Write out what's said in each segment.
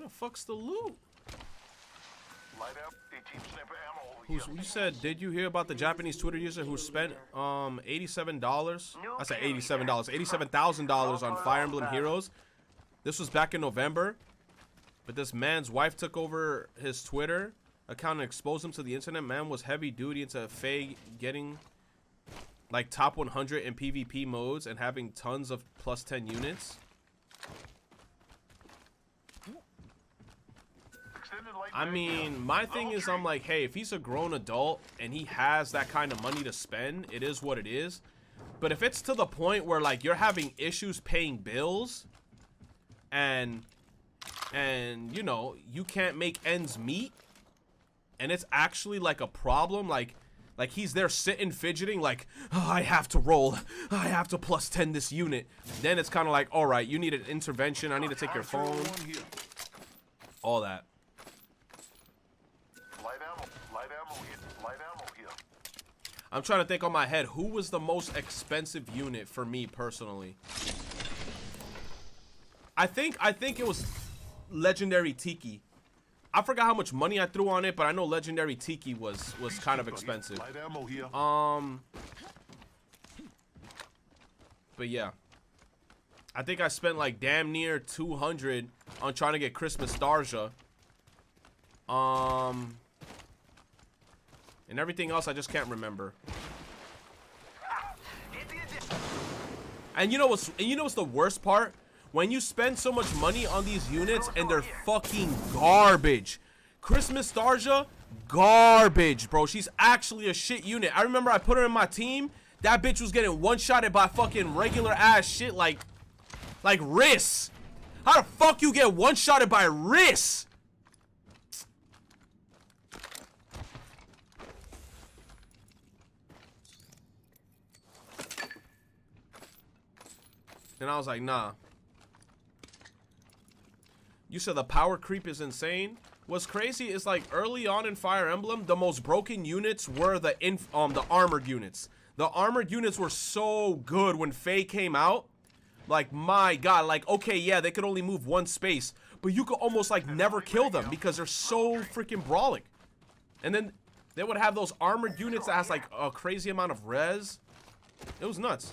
Where the fuck's the loot? Light up. 18 sniper ammo. You said, did you hear about the Japanese Twitter user who spent $87? I said $87, $87,000 on Fire Emblem Heroes. This was back in November, but this man's wife took over his Twitter account and exposed him to the internet. Man was heavy duty into Faye getting like top 100 in PvP modes and having tons of plus 10 units. I mean, my thing is, I'm like, hey, if he's a grown adult and he has that kind of money to spend, it is what it is. But if it's to the point where like you're having issues paying bills and you know, you can't make ends meet, and it's actually like a problem, like he's there sitting fidgeting like, oh, I have to roll, I have to plus 10 this unit, then it's kind of like, all right, you need an intervention, I need to take your phone, all that. Light ammo here. I'm trying to think on my head, who was the most expensive unit for me personally? I think it was Legendary Tiki. I forgot how much money I threw on it, but I know Legendary Tiki was kind of expensive. Light ammo here. But yeah, I think I spent like damn near 200 on trying to get Christmas Starja. And everything else I just can't remember. And you know what's the worst part? When you spend so much money on these units and they're fucking garbage. Christmas Starja, garbage, bro. She's actually a shit unit. I remember I put her in my team. That bitch was getting one-shotted by fucking regular ass shit like wrys. How the fuck you get one-shotted by wrys? And I was like, nah. You said the power creep is insane. What's crazy is like early on in Fire Emblem, the most broken units were the armored units. The armored units were so good when Faye came out. Like, my god, like, okay, yeah, they could only move one space, but you could almost like never kill them because they're so freaking brawling. And then they would have those armored units that has like a crazy amount of res. It was nuts.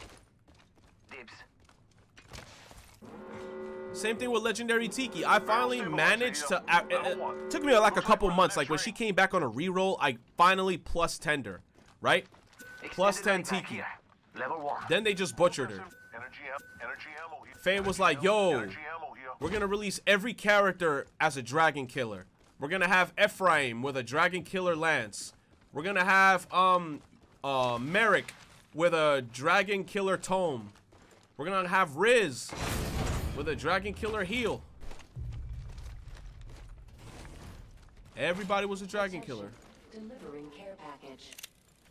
Same thing with Legendary Tiki. I finally managed to, it took me like a couple months, like when she came back on a reroll, I finally plus 10'd her, right? Plus 10 Tiki. Then they just butchered her. Faye was like, yo, we're gonna release every character as a dragon killer. We're gonna have Ephraim with a dragon killer lance. We're gonna have Merrick with a dragon killer tome. We're gonna have Riz with a dragon killer heal. Everybody was a dragon killer. Delivering care package.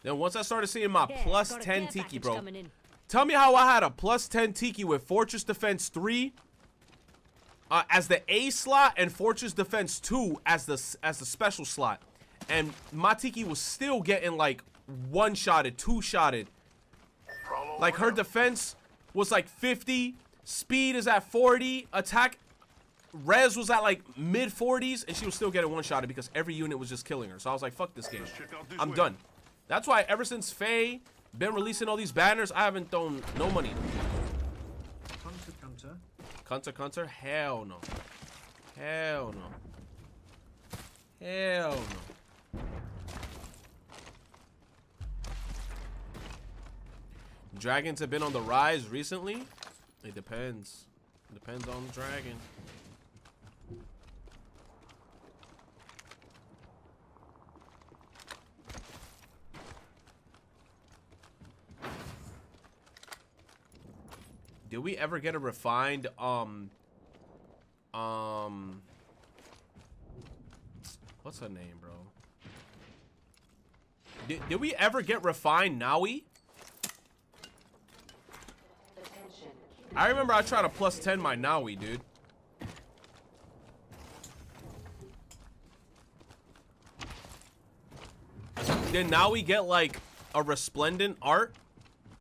Then once I started seeing my plus 10 Tiki, bro. Tell me how I had a plus 10 Tiki with Fortress Defense 3 as the A slot and Fortress Defense 2 as the special slot. And my Tiki was still getting like one-shotted, two-shotted. Like her defense was like 50. Speed is at 40. Attack res was at like mid 40s, and she was still getting one-shotted because every unit was just killing her. So I was like, fuck this game. I'm done. That's why ever since Faye been releasing all these banners, I haven't thrown no money. Counter? Hell no. Hell no. Hell no. Dragons have been on the rise recently. It depends. It depends on the dragon. Did we ever get a refined what's her name, bro? Did we ever get refined Naui? I remember I tried to plus 10 my Naui, dude. Did Naui get like a resplendent art?